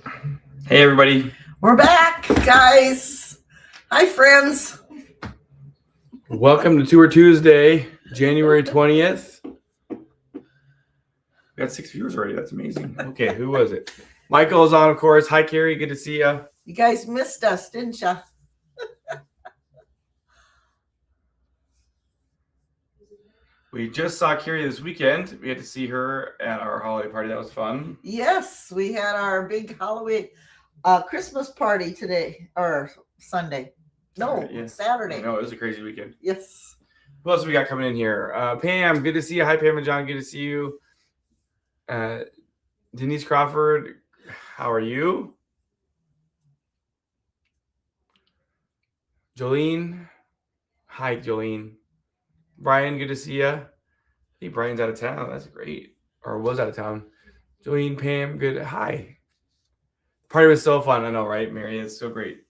Hey, everybody. We're back, guys. Hi, friends. Welcome to Tour Tuesday, January 20th. We got 6 viewers already. That's amazing. Okay, who was it? Michael's on, of course. Hi, Carrie. Good to see you. You guys missed us, didn't you? We just saw Carrie this weekend. We had to see her at our holiday party. That was fun. Yes, we had our big Halloween Christmas party today, or Sunday. No, Yeah. Saturday. No, it was a crazy weekend. Yes. Who else we got coming in here? Pam, good to see you. Hi, Pam and John. Good to see you. Denise Crawford, how are you? Jolene. Hi, Jolene. Brian, good to see you. Hey, Brian's out of town. That's great. Or was out of town. Jolene, Pam, good. Hi. Party was so fun. I know, right, Mary? It's so great.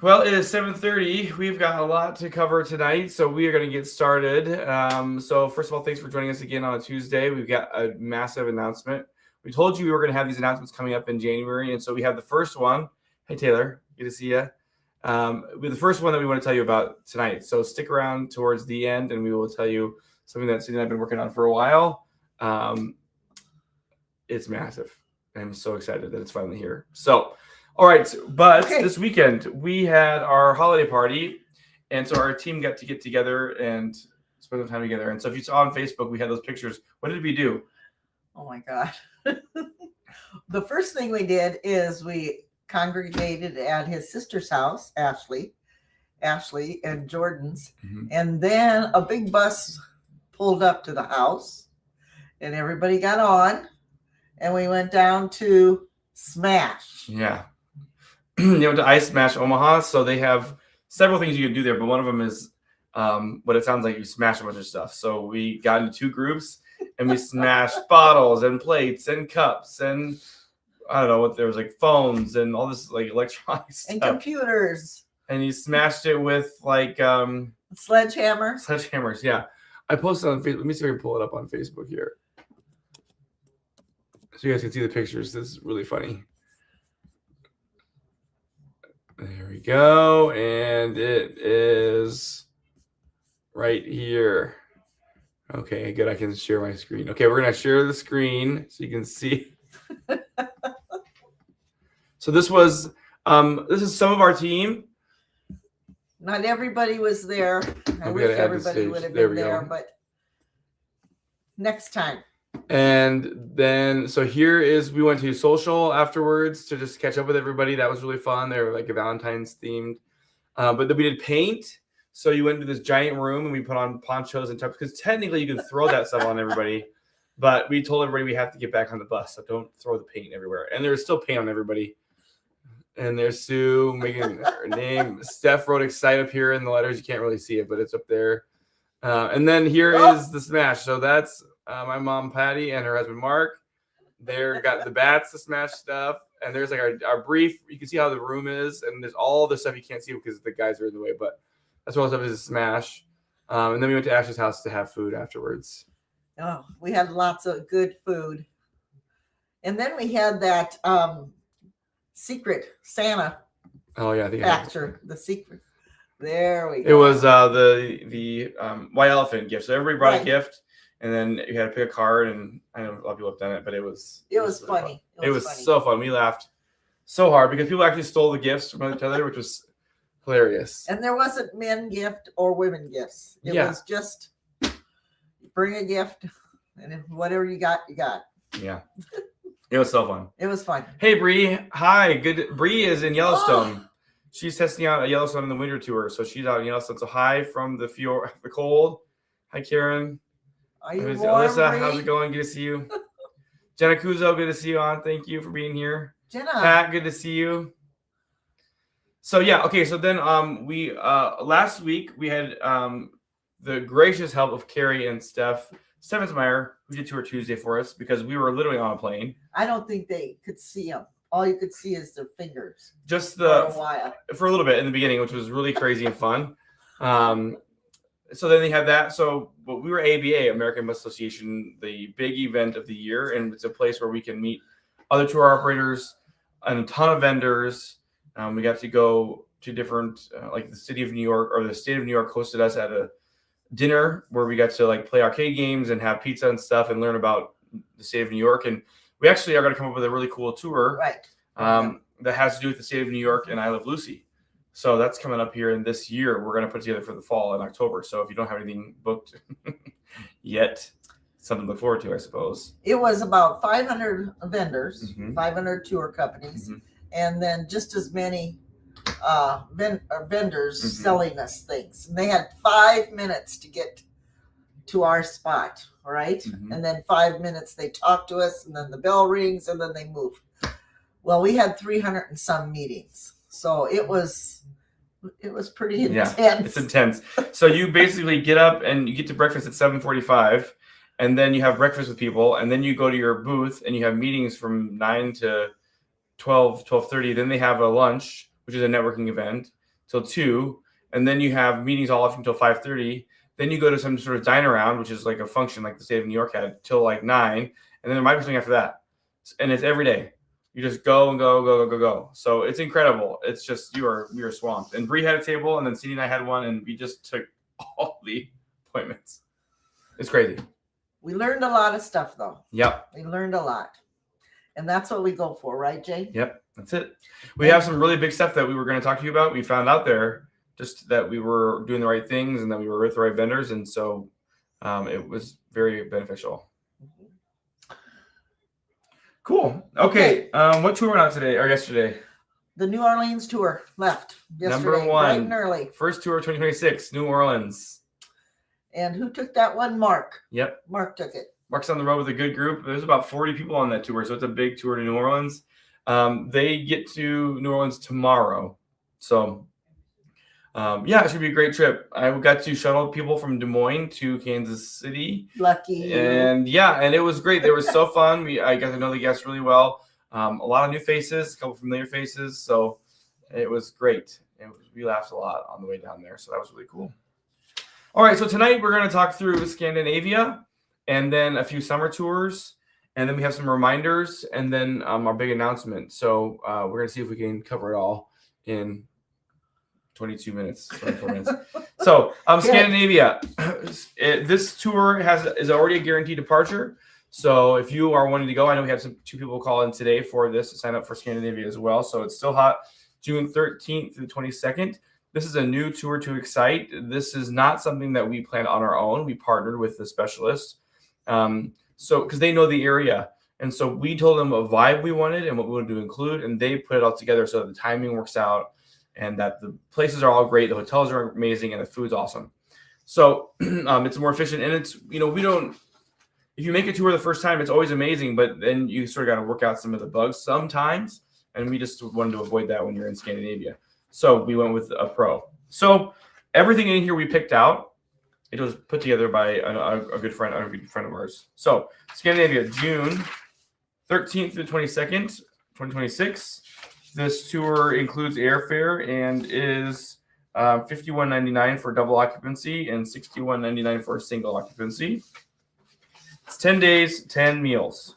Well, it is 7:30. We've got a lot to cover tonight, so we are going to get started. So first of all, thanks for joining us again on a Tuesday. We've got a massive announcement. We told you we were going to have these announcements coming up in January, and so we have the first one. Hey, Taylor. Good to see you. With the first one that we want to tell you about tonight. So stick around towards the end, and we will tell you something that Cindy and I have been working on for a while. It's massive. I'm so excited that it's finally here. So, all right, but This weekend we had our holiday party, and so our team got to get together and spend some time together. And so if you saw on Facebook, we had those pictures. What did we do? Oh my God. The first thing we did is we congregated at his sister's house, Ashley and Jordan's. Mm-hmm. And then a big bus pulled up to the house and everybody got on and we went down to Smash. Yeah. You went to Ice Smash Omaha. So they have several things you can do there, but one of them is what it sounds like you smash a bunch of stuff. So we got into two groups and we smashed bottles and plates and cups and I don't know what there was, like phones and all this like electronic stuff. And computers. And you smashed it with like sledgehammers. Yeah. I posted on Facebook. Let me see if I can pull it up on Facebook here. So you guys can see the pictures. This is really funny. There we go. And it is right here. Okay, good. I can share my screen. Okay, we're going to share the screen so you can see. So this is some of our team. Not everybody was there. I wish everybody would have been there, but next time. And then, so here is, we went to social afterwards to just catch up with everybody. That was really fun. They were like a Valentine's themed. But then we did paint. So you went to this giant room and we put on ponchos and tucks because technically you can throw that stuff on everybody. But we told everybody we have to get back on the bus. So don't throw the paint everywhere. And there was still paint on everybody. And there's Sue making her name. Steph wrote "excite" up here in the letters. You can't really see it, but it's up there. And then here is the smash. So that's my mom, Patty, and her husband, Mark. They're got the bats to smash stuff. And there's like our brief. You can see how the room is. And there's all the stuff you can't see because the guys are in the way. But that's what stuff is a smash. And then we went to Ash's house to have food afterwards. Oh, we had lots of good food. And then we had that secret Santa. Oh yeah, the secret. There we go. It was the white elephant gift. So everybody brought a gift, and then you had to pick a card. And I know a lot of people have done it, but it was funny. It was so fun. We laughed so hard because people actually stole the gifts from each other, which was hilarious. And there wasn't men gift or women gifts. It was just bring a gift, and whatever you got, you got. Yeah. It was so fun. It was fun. Hey, Bree. Hi. Good. Bree is in Yellowstone. Oh. She's testing out a Yellowstone in the winter tour. So she's out in Yellowstone. So hi from the cold. Hi, Karen. Are you warm, Alyssa, Bree? how's it going? Good to see you. Jenna Kuzo, good to see you on. Thank you for being here. Jenna. Pat, good to see you. So yeah, okay. So then we last week we had the gracious help of Carrie and Steph Steffensmeyer, who did Tour Tuesday for us because we were literally on a plane. I don't think they could see them. All you could see is their fingers. Just for a while. For a little bit in the beginning, which was really crazy and fun. So then they had that. So we were ABA, American Bus Association, the big event of the year, and it's a place where we can meet other tour operators, and a ton of vendors. We got to go to different, like the city of New York or the state of New York hosted us at a dinner where we got to like play arcade games and have pizza and stuff and learn about the state of New York. And we actually are going to come up with a really cool tour, that has to do with the state of New York and I Love Lucy. So that's coming up here in this year. We're going to put together for the fall in October. So if you don't have anything booked yet, something to look forward to, I suppose. It was about 500 vendors, 500 tour companies, and then just as many vendors selling us things. And they had 5 minutes to get to our spot, right? And then 5 minutes they talk to us, and then the bell rings, and then they move. Well, we had 300 and some meetings, so it was pretty intense. Yeah, it's intense. So you basically get up and you get to breakfast at 7:45, and then you have breakfast with people, and then you go to your booth and you have meetings from 9 to 12:30. Then they have a lunch, which is a networking event, till 2, and then you have meetings all up until 5:30. Then you go to some sort of dine around, which is like a function like the state of New York had, till like 9, and then there might be something after that, and it's every day. You just go and go. So it's incredible. It's just we are swamped. And Bree had a table, and then Cindy and I had one, and we just took all the appointments. It's crazy. We learned a lot of stuff, though. Yep. We learned a lot, and that's what we go for, right, Jay? Yep, that's it. We have some really big stuff that we were going to talk to you about. We found out there just that we were doing the right things and that we were with the right vendors, and so it was very beneficial. Cool. Okay. What tour went out today or yesterday? The New Orleans tour left yesterday. Number 1. Bright and early. First tour of 2026, New Orleans. And who took that one? Mark. Yep. Mark took it. Mark's on the road with a good group. There's about 40 people on that tour, so it's a big tour to New Orleans. They get to New Orleans tomorrow. So, it should be a great trip. I got to shuttle people from Des Moines to Kansas City. Lucky. And it was great. They were so fun. I got to know the guests really well. A lot of new faces, a couple familiar faces. So it was great. We laughed a lot on the way down there. So that was really cool. All right. So tonight we're going to talk through Scandinavia and then a few summer tours. And then we have some reminders and then our big announcement. So we're going to see if we can cover it all in 22 minutes, 24 minutes. So Scandinavia, this tour is already a guaranteed departure. So if you are wanting to go, I know we have 2 people call in today for this to sign up for Scandinavia as well. So it's still hot, June 13th through the 22nd. This is a new tour to Excite. This is not something that we planned on our own. We partnered with the specialist. So because they know the area. And so we told them a vibe we wanted and what we wanted to include, and they put it all together so the timing works out. And that the places are all great, the hotels are amazing, and the food's awesome. So it's more efficient, and it's we don't. If you make a tour the first time, it's always amazing, but then you sort of got to work out some of the bugs sometimes, and we just wanted to avoid that when you're in Scandinavia. So we went with a pro. So everything in here we picked out. It was put together by a good friend of ours. So Scandinavia, June 13th through 22nd, 2026. This tour includes airfare and is $51.99 for double occupancy and $61.99 for a single occupancy. It's 10 days, 10 meals.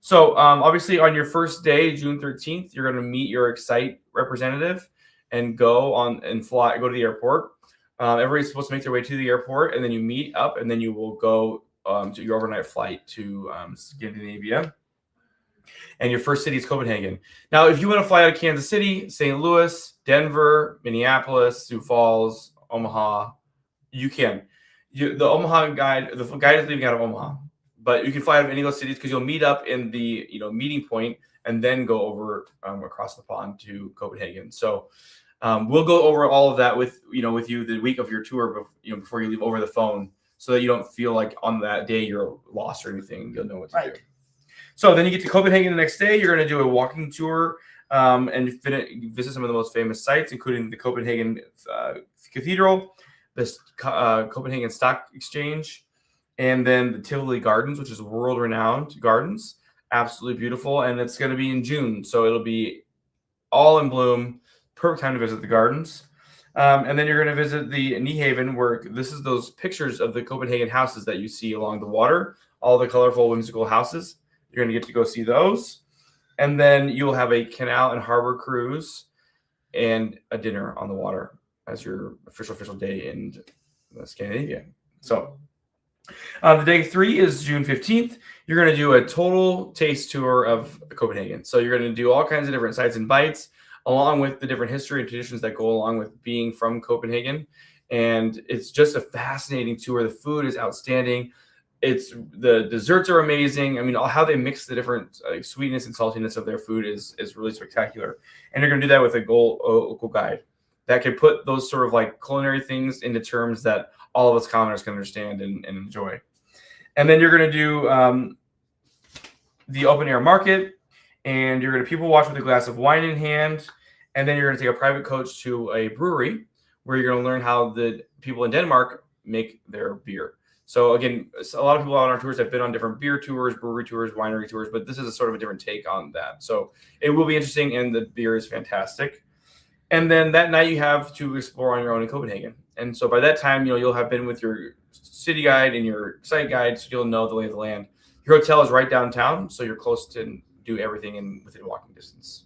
So obviously on your first day, June 13th, you're going to meet your Excite representative and go to the airport. Everybody's supposed to make their way to the airport, and then you meet up, and then you will go to your overnight flight to Scandinavia. And your first city is Copenhagen. Now, if you want to fly out of Kansas City, St. Louis, Denver, Minneapolis, Sioux Falls, Omaha, you can. The guide is leaving out of Omaha, but you can fly out of any of those cities because you'll meet up in the meeting point and then go over across the pond to Copenhagen. So we'll go over all of that with you the week of your tour, before you leave over the phone, so that you don't feel like on that day you're lost or anything. You'll know what to do. So then you get to Copenhagen the next day. You're going to do a walking tour and visit some of the most famous sites, including the Copenhagen Cathedral, this Copenhagen Stock Exchange, and then the Tivoli Gardens, which is world-renowned gardens. Absolutely beautiful. And it's going to be in June, so it'll be all in bloom. Perfect time to visit the gardens. And then you're going to visit the Nyhaven, where this is those pictures of the Copenhagen houses that you see along the water, all the colorful, whimsical houses. You're going to get to go see those. And then you'll have a canal and harbor cruise and a dinner on the water as your official day in Scandinavia. So the day 3 is June 15th. You're going to do a total taste tour of Copenhagen. So you're going to do all kinds of different sites and bites, along with the different history and traditions that go along with being from Copenhagen. And it's just a fascinating tour. The food is outstanding. The desserts are amazing. I mean, how they mix the different sweetness and saltiness of their food is really spectacular. And you're going to do that with a local guide that can put those sort of like culinary things into terms that all of us commoners can understand and enjoy. And then you're going to do the open air market, and you're going to people watch with a glass of wine in hand. And then you're going to take a private coach to a brewery where you're going to learn how the people in Denmark make their beer. So again, a lot of people on our tours have been on different beer tours, brewery tours, winery tours, but this is a sort of a different take on that. So it will be interesting, and the beer is fantastic. And then that night you have to explore on your own in Copenhagen. And so by that time, you'll have been with your city guide and your site guide, so you'll know the lay of the land. Your hotel is right downtown, so you're close to do everything within walking distance.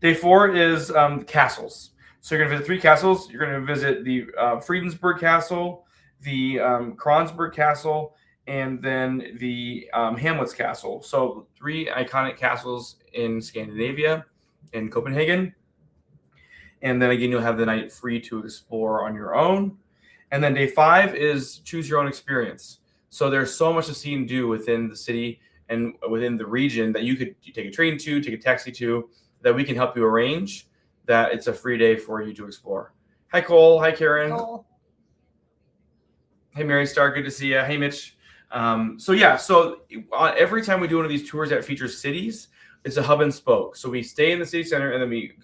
Day 4 is castles. So you're going to visit 3 castles. You're going to visit the Fredensborg Castle, the Kronsberg Castle, and then the Hamlet's Castle. So 3 iconic castles in Scandinavia, in Copenhagen. And then again, you'll have the night free to explore on your own. And then day 5 is choose your own experience. So there's so much to see and do within the city and within the region that you could take a train to, take a taxi to, that we can help you arrange, that it's a free day for you to explore. Hi, Cole. Hi, Karen. Cole. Hey, Mary Star. Good to see you. Hey, Mitch. So every time we do one of these tours that features cities, it's a hub and spoke. So we stay in the city center, and then we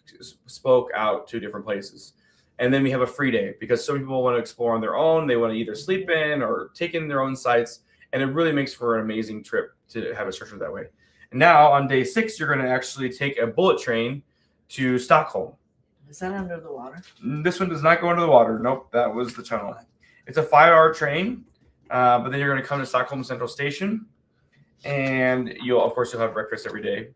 spoke out to different places. And then we have a free day because some people want to explore on their own. They want to either sleep in or take in their own sites. And it really makes for an amazing trip to have it structured that way. And now on day 6, you're going to actually take a bullet train to Stockholm. Is that under the water? This one does not go under the water. Nope, that was the tunnel. It's a 5-hour train, but then you're going to come to Stockholm Central Station. And you'll have breakfast every day.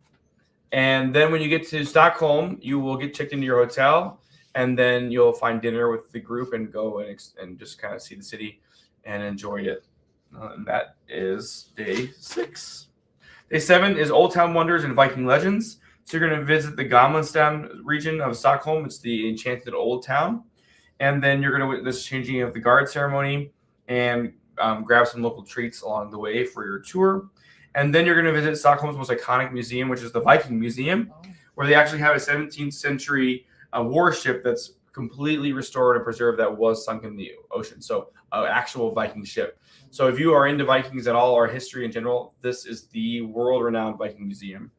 And then when you get to Stockholm, you will get checked into your hotel, and then you'll find dinner with the group and go and just kind of see the city and enjoy it. And that is day 6. Day 7 is Old Town Wonders and Viking Legends. So you're going to visit the Gamlestaden region of Stockholm. It's the enchanted old town. And then you're going to witness changing of the guard ceremony and grab some local treats along the way for your tour. And then you're going to visit Stockholm's most iconic museum, which is the Viking Museum, where they actually have a 17th century warship that's completely restored and preserved that was sunk in the ocean. So an actual Viking ship. So if you are into Vikings at all or history in general, this is the world-renowned Viking Museum.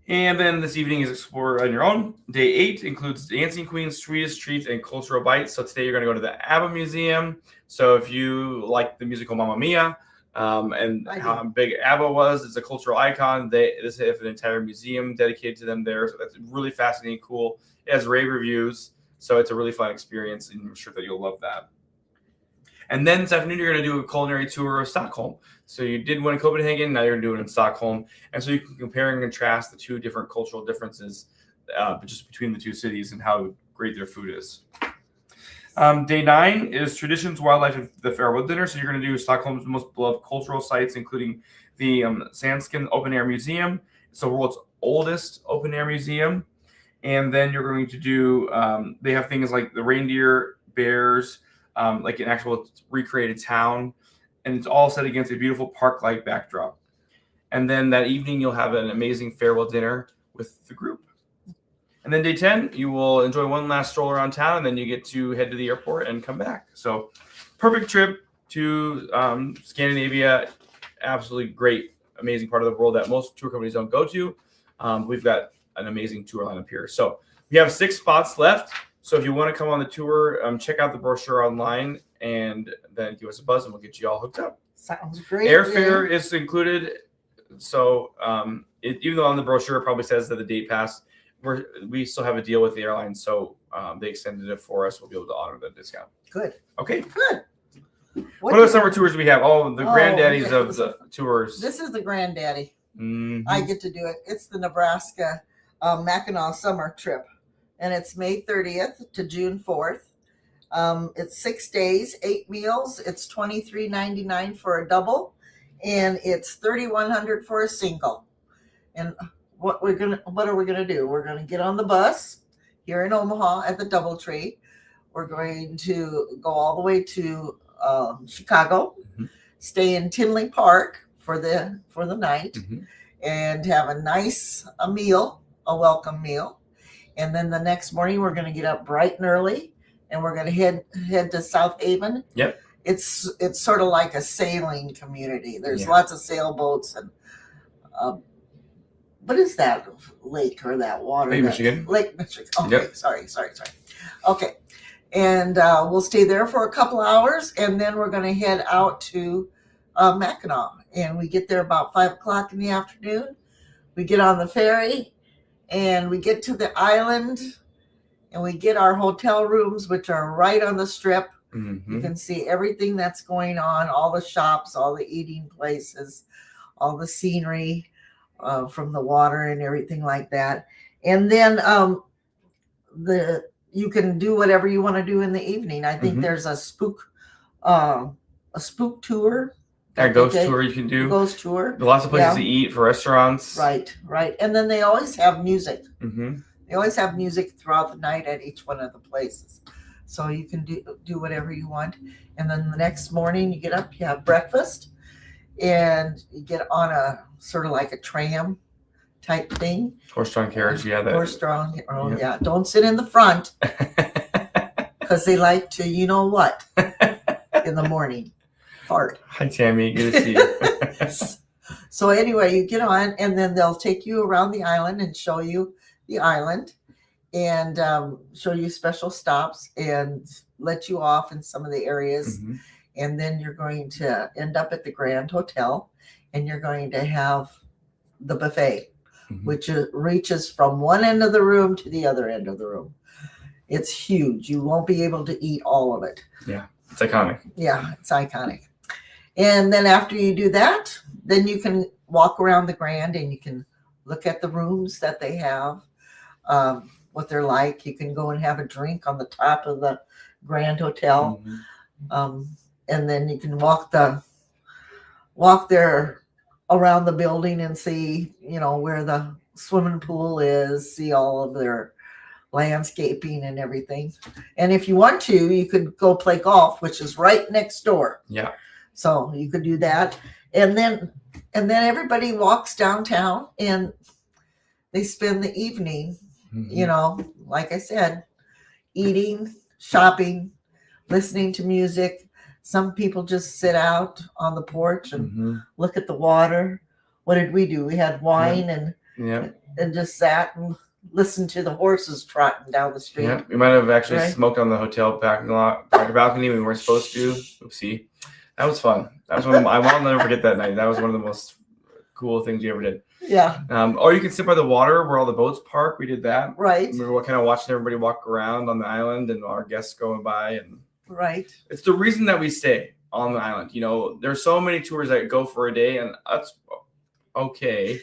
And then this evening is explore on your own. Day 8 includes Dancing Queen, Swedish treats, and cultural bites. So today you're going to go to the ABBA Museum. So if you like the musical Mamma Mia, and how big ABBA was, it's a cultural icon. They have an entire museum dedicated to them there. So that's really fascinating, cool. It has rave reviews, so it's a really fun experience, and I'm sure that you'll love that. And then this afternoon, you're going to do a culinary tour of Stockholm. So you did one in Copenhagen, now you're going to do it in Stockholm. And so you can compare and contrast the 2 different cultural differences just between the 2 cities and how great their food is. Day 9 is Traditions, Wildlife, and the Farewell Dinner. So you're going to do Stockholm's most beloved cultural sites, including the Sandsken Open Air Museum. It's the world's oldest open air museum. And then you're going to do, they have things like the reindeer, bears, like an actual recreated town. And it's all set against a beautiful park-like backdrop. And then that evening, you'll have an amazing farewell dinner with the group. And then day 10, you will enjoy one last stroll around town, and then you get to head to the airport and come back. So perfect trip to Scandinavia. Absolutely great, amazing part of the world that most tour companies don't go to. We've got an amazing tour lineup here. So we have 6 spots left. So if you want to come on the tour, check out the brochure online and then give us a buzz and we'll get you all hooked up. Sounds great. Airfare is included. So even though on the brochure it probably says that the date passed, we still have a deal with the airline. So they extended it for us. We'll be able to honor that discount. Good. Okay. Good. What other summer tours do we have? Oh, the granddaddies of the tours. This is the granddaddy. I get to do it. It's the Nebraska Mackinac summer trip, and it's May 30th to June 4th. It's 6 days, 8 meals. It's $23.99 for a double, and it's $3,100 for a single. And what are we gonna do? We're gonna get on the bus here in Omaha at the DoubleTree. We're going to go all the way to Chicago, stay in Tinley Park for the night, and have a nice meal, a welcome meal. And then the next morning we're going to get up bright and early, and we're going to head to South Haven. Yep. It's sort of like a sailing community. There's lots of sailboats and what is that lake or that water? Lake Michigan. Lake Michigan. Okay, sorry. Okay. And we'll stay there for a couple hours, and then we're going to head out to Mackinac. And we get there about 5 o'clock in the afternoon. We get on the ferry, and we get to the island, and we get our hotel rooms, which are right on the strip. You can see everything that's going on, all the shops, all the eating places, all the scenery from the water and everything like that. And then you can do whatever you want to do in the evening. I think there's a spook tour. A ghost tour you can do. Ghost tour. Lots of places to eat, for restaurants. Right. And then they always have music. They always have music throughout the night at each one of the places. So you can do whatever you want. And then the next morning you get up, you have breakfast, and you get on a sort of like a tram type thing. Horse-drawn carriage, Horse-drawn. Oh, yeah. Don't sit in the front because they like to, you know what, in the morning. Fart. Hi, Tammy. Good to see you. So anyway, you get on, and then they'll take you around the island and show you the island, and show you special stops and let you off in some of the areas. And then you're going to end up at the Grand Hotel, and you're going to have the buffet, which reaches from one end of the room to the other end of the room. It's huge. You won't be able to eat all of it. Yeah, it's iconic. Yeah, it's iconic. And then after you do that, then you can walk around the Grand, and you can look at the rooms that they have, what they're like. You can go and have a drink on the top of the Grand Hotel. And then you can walk there around the building and see, where the swimming pool is, see all of their landscaping and everything. And if you want to, you could go play golf, which is right next door. Yeah. So you could do that. And then everybody walks downtown, and they spend the evening, like I said, eating, shopping, listening to music. Some people just sit out on the porch and look at the water. What did we do? We had wine and just sat and listened to the horses trotting down the street. Yeah, we might have actually smoked on the hotel balcony when we weren't supposed to. Oopsie. That was fun. That was I will never forget that night. That was one of the most cool things we ever did. Yeah. Or you can sit by the water where all the boats park. We did that. Right. We were kind of watching everybody walk around on the island and our guests going by. And right. It's the reason that we stay on the island. There's so many tours that go for a day, and that's okay,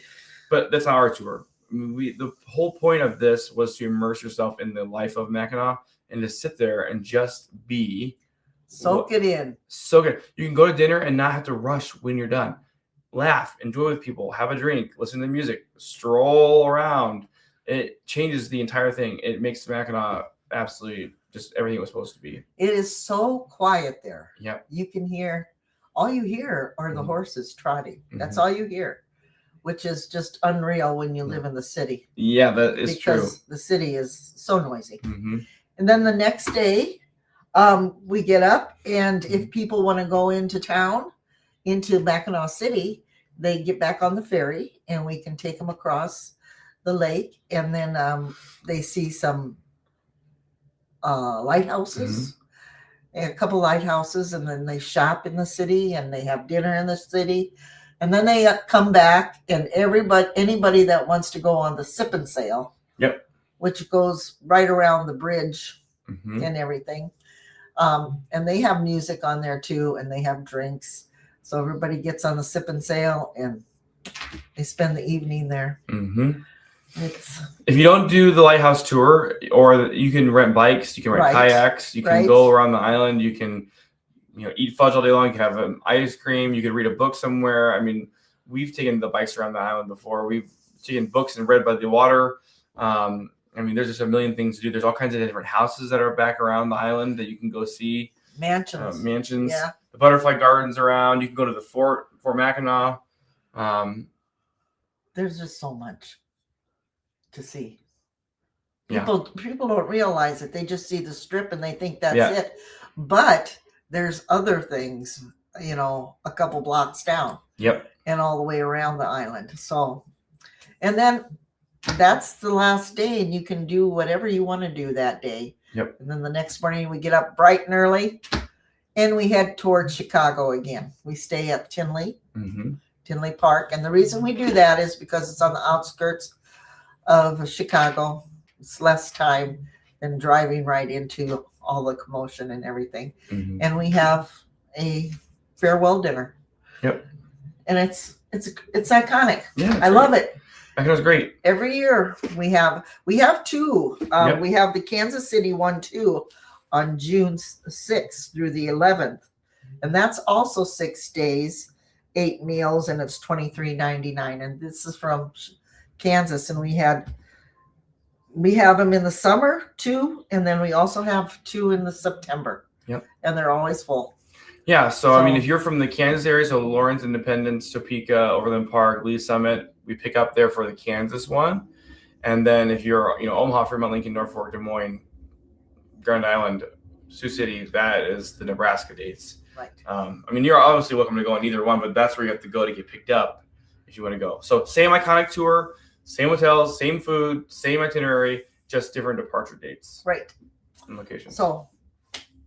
but that's not our tour. The whole point of this was to immerse yourself in the life of Mackinac and to sit there and just be. Soak it in. Soak it. You can go to dinner and not have to rush when you're done. Laugh, enjoy with people, have a drink, listen to music, stroll around. It changes the entire thing. It makes Mackinac absolutely just everything it was supposed to be. It is so quiet there. Yeah. You can hear, all you hear are the horses trotting. That's all you hear, which is just unreal when you live in the city. Yeah, that is true. Because the city is so noisy. And then the next day, we get up, and if people want to go into town, into Mackinac City, they get back on the ferry, and we can take them across the lake, and then they see some lighthouses, a couple lighthouses, and then they shop in the city, and they have dinner in the city, and then they come back, and anybody that wants to go on the sip and sail, which goes right around the bridge and everything, and they have music on there too, and they have drinks. So everybody gets on the sip and sail, and They spend the evening there. Mm-hmm. It's If you don't do the lighthouse tour, or you can rent bikes, you can rent kayaks, you can go around the island, you can, eat fudge all day long, you can have ice cream, you can read a book somewhere. I mean, we've taken the bikes around the island before. We've taken books and read by the water. I mean, there's just a million things to do. There's all kinds of different houses that are back around the island that you can go see. Mansions. Yeah. The butterfly gardens around. You can go to the Fort Mackinac. There's just so much to see. People don't realize it. They just see the strip and they think that's it. But there's other things, a couple blocks down. Yep. And all the way around the island. So, and then that's the last day, and you can do whatever you want to do that day. Yep. And then the next morning we get up bright and early, and we head towards Chicago again. We stay at Tinley Park, and the reason we do that is because it's on the outskirts of Chicago. It's less time than driving right into all the commotion and everything. And we have a farewell dinner. Yep. And it's iconic. Yeah, I love it. I know, it's great. Every year we have two. We have the Kansas City one too on June 6th through the 11th, and that's also 6 days, 8 meals, and it's $23.99. And this is from Kansas, and we have them in the summer too, and then we also have 2 in the September. Yep. And they're always full. Yeah, so I mean, if you're from the Kansas area, so Lawrence, Independence, Topeka, Overland Park, Lee Summit, we pick up there for the Kansas one. And then if you're, Omaha, Fremont, Lincoln, Norfolk, Des Moines, Grand Island, Sioux City, that is the Nebraska dates. Right. I mean, you're obviously welcome to go on either one, but that's where you have to go to get picked up if you want to go. So same iconic tour, same hotels, same food, same itinerary, just different departure dates. Right. And locations. So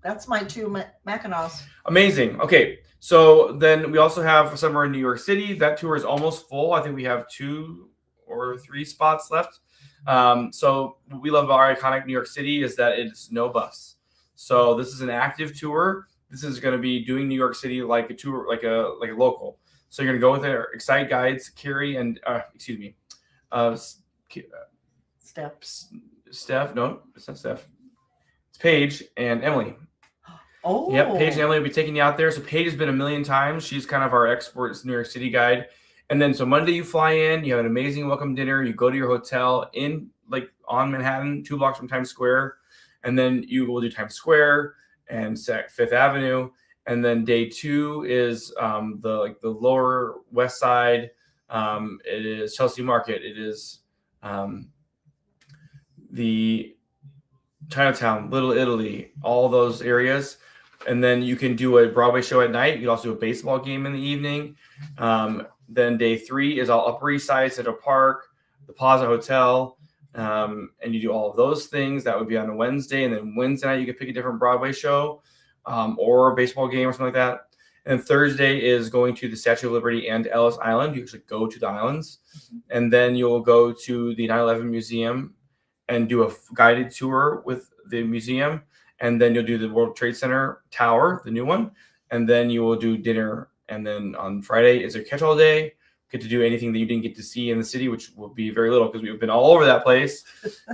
that's my 2 Mackinacs. Amazing. Okay. So then we also have somewhere in New York City. That tour is almost full. I think we have 2 or 3 spots left. So what we love about our iconic New York City is that it's no bus. So this is an active tour. This is going to be doing New York City like a tour, like a local. So you're going to go with our Excite guides, Carrie and Steph. No, it's not Steph. It's Paige and Emily. Oh. Yep, Paige and Emily will be taking you out there. So Paige has been a million times. She's kind of our expert New York City guide. And then so Monday you fly in, you have an amazing welcome dinner. You go to your hotel on Manhattan, 2 blocks from Times Square. And then you will do Times Square and Fifth Avenue. And then day 2 is the lower west side. It is Chelsea Market. It is the Chinatown, Little Italy, all those areas. And then you can do a Broadway show at night. You can also do a baseball game in the evening. Then day 3 is all Upper East Side, Central Park, the Plaza Hotel. And you do all of those things. That would be on a Wednesday. And then Wednesday night, you can pick a different Broadway show or a baseball game or something like that. And Thursday is going to the Statue of Liberty and Ellis Island. You actually go to the islands. And then you'll go to the 9/11 Museum and do a guided tour with the museum. And then you'll do the World Trade Center Tower, the new one. And then you will do dinner. And then on Friday is a catch-all day. Get to do anything that you didn't get to see in the city, which will be very little because we've been all over that place.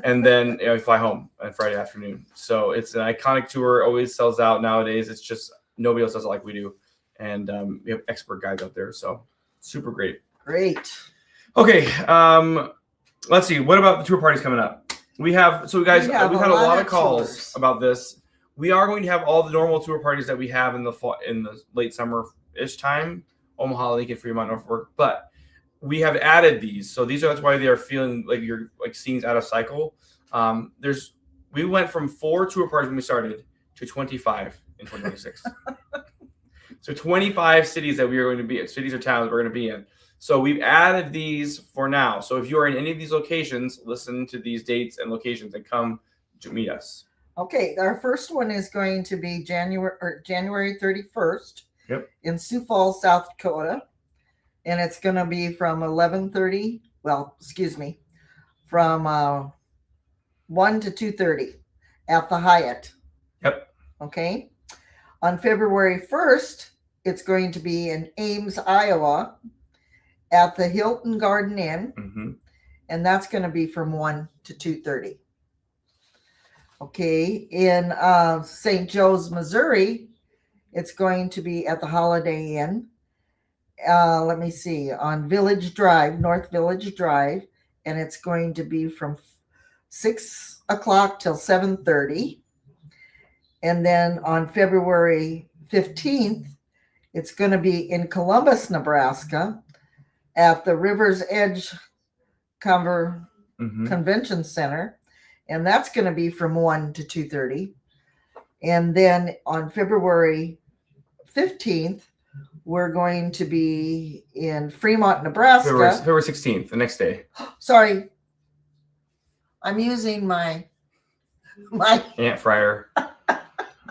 And then we fly home on Friday afternoon. So it's an iconic tour. Always sells out nowadays. It's just nobody else does it like we do. And we have expert guides out there. So super great. Great. Okay. Let's see. What about the tour parties coming up? We've had a lot of calls about this. We are going to have all the normal tour parties that we have in the fall, in the late summer-ish time, Omaha, Lincoln, Fremont, Norfolk. But we have added these, so that's why they are feeling like you're like seeing out of cycle. We went from 4 tour parties when we started to 25 in 2026. So 25 cities that we are going to be at, cities or towns we're going to be in. So we've added these for now. So if you are in any of these locations, listen to these dates and locations and come to meet us. Okay, our first one is going to be January 31st. Yep. In Sioux Falls, South Dakota. And it's going to be from 1 to 2:30 at the Hyatt. Yep. Okay. On February 1st, it's going to be in Ames, Iowa. at the Hilton Garden Inn, Mm-hmm. and that's going to be from 1 to 2:30. Okay, in St. Joe's, Missouri, it's going to be at the Holiday Inn. Let me see, on Village Drive, North Village Drive, and it's going to be from 6 o'clock till 7:30. And then on February 15th, it's going to be in Columbus, Nebraska, at the River's Edge Convention Center, and that's going to be from 1 to 2:30. And then on February 15th, we're going to be in Fremont, Nebraska. February 16th, the next day. Sorry, I'm using my Ant fryer.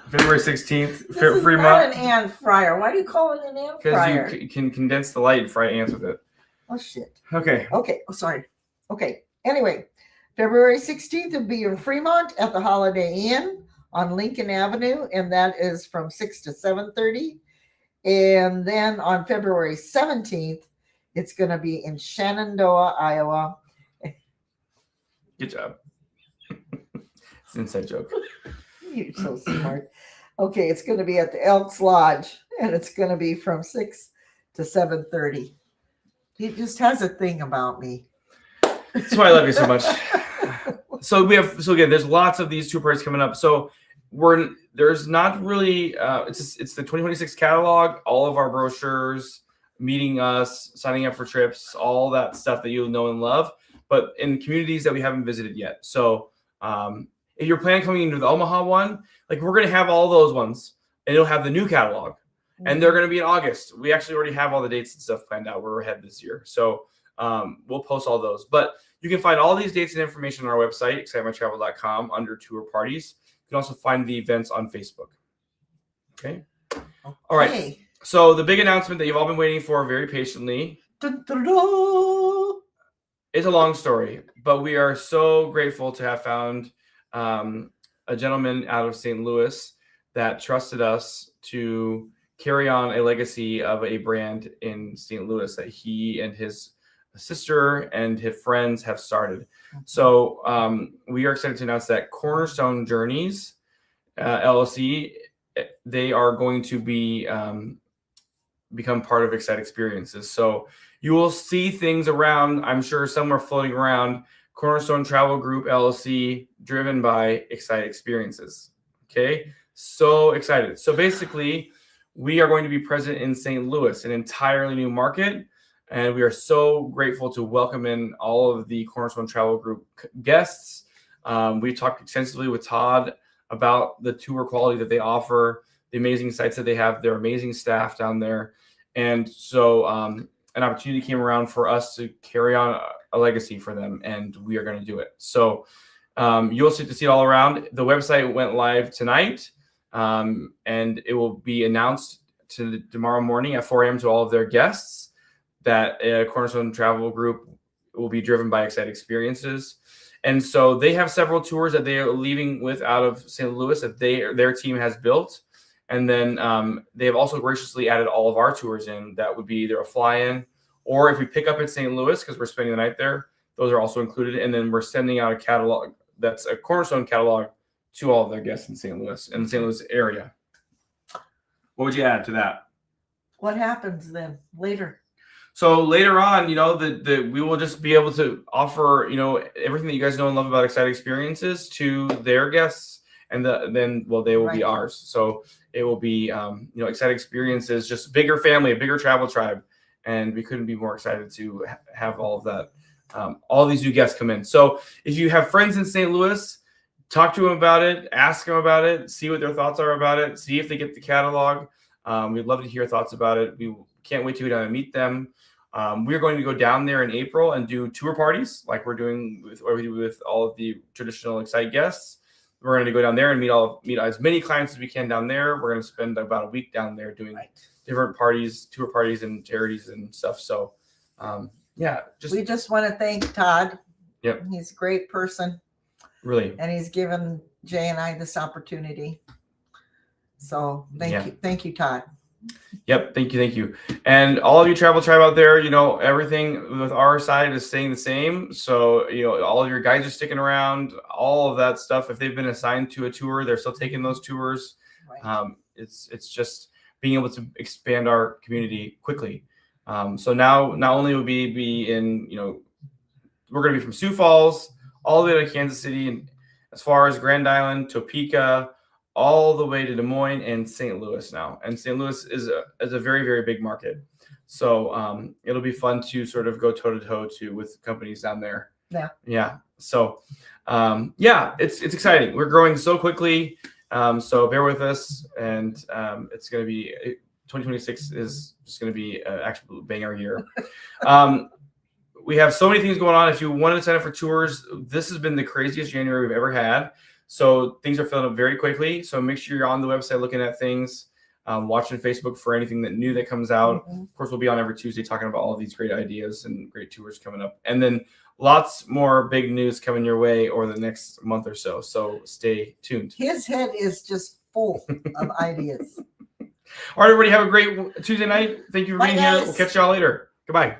February 16th, this is Fremont. not an ant fryer. Why do you call it an ant fryer? Because you can condense the light and fry ants with it. Oh, shit. Okay. Okay. Oh, sorry. Okay. Anyway, February 16th will be in Fremont at the Holiday Inn on Lincoln Avenue, and that is from 6 to 7:30. And then on February 17th, it's going to be in Shenandoah, Iowa. Good job. It's an inside joke. You're so smart. Okay, it's going to be at the Elks Lodge, and it's going to be from 6 to 7:30. He just has a thing about me. That's why I love you so much. So again, there's lots of these tour parties coming up. So there's not really it's the 2026 catalog, all of our brochures, meeting us, signing up for trips, all that stuff that you'll know and love, but in communities that we haven't visited yet. So if you're planning coming into the Omaha one, like we're gonna have all those ones, and it'll have the new catalog, and they're gonna be in August. We actually already have all the dates and stuff planned out. We're ahead this year, so we'll post all those. But you can find all these dates and information on our website, excitedmytravel.com, under tour parties. You can also find the events on Facebook. Okay. All right. So the big announcement that you've all been waiting for very patiently. Dun, dun, dun. It's a long story, but we are so grateful to have found a gentleman out of St. Louis that trusted us to carry on a legacy of a brand in St. Louis that he and his sister and his friends have started. So we are excited to announce that Cornerstone Journeys LLC, they are going to be become part of Excite Experiences. So you will see things around, I'm sure somewhere floating around, Cornerstone Travel Group LLC, driven by Excite Experiences. Okay, so excited. So basically, we are going to be present in St. Louis, an entirely new market. And we are so grateful to welcome in all of the Cornerstone Travel Group guests. We talked extensively with Todd about the tour quality that they offer, the amazing sites that they have, their amazing staff down there. And so an opportunity came around for us to carry on a legacy for them, and we are going to do it. So you'll see it all around. The website went live tonight, and it will be announced tomorrow morning at 4 a.m. to all of their guests that Cornerstone Travel Group will be driven by Excite Experiences. And so they have several tours that they are leaving with out of St. Louis that their team has built. And then they have also graciously added all of our tours in. That would be either a fly-in, or if we pick up in St. Louis because we're spending the night there, those are also included. And then we're sending out a catalog that's a Cornerstone catalog to all of their guests in St. Louis and the St. Louis area. What would you add to that? What happens then later? So later on, we will just be able to offer, everything that you guys know and love about Excite Experiences to their guests, and they will be ours. So it will be, Excite Experiences, just bigger family, a bigger travel tribe, and we couldn't be more excited to have all of that, all these new guests come in. So if you have friends in St. Louis, talk to them about it, ask them about it, see what their thoughts are about it, see if they get the catalog. We'd love to hear thoughts about it. We can't wait to go down and meet them. We're going to go down there in April and do tour parties like we're doing with all of the traditional Excite guests. We're going to go down there and meet as many clients as we can down there. We're going to spend about a week down there doing different parties, tour parties, and charities and stuff. So, we just want to thank Todd. Yep, he's a great person. Really, and he's given Jay and I this opportunity. So thank you, Todd. Yep. Thank you. And all of you Travel Tribe out there, everything with our side is staying the same. So, all of your guys are sticking around, all of that stuff. If they've been assigned to a tour, they're still taking those tours. Right. It's just being able to expand our community quickly. So now not only will we be in, we're going to be from Sioux Falls all the way to Kansas City, and as far as Grand Island, Topeka, all the way to Des Moines and St. Louis now. And St. Louis is a very, very big market. So it'll be fun to sort of go toe to toe with companies down there. Yeah. Yeah. So it's exciting. We're growing so quickly. So bear with us, and it's going to be 2026 is just going to be an actual banger year. We have so many things going on. If you want to sign up for tours, this has been the craziest January we've ever had. So things are filling up very quickly. So make sure you're on the website looking at things, watching Facebook for anything new that comes out. Mm-hmm. Of course, we'll be on every Tuesday talking about all of these great ideas and great tours coming up. And then lots more big news coming your way over the next month or so. So stay tuned. His head is just full of ideas. All right, everybody, have a great Tuesday night. Thank you for being here. We'll catch y'all later. Goodbye.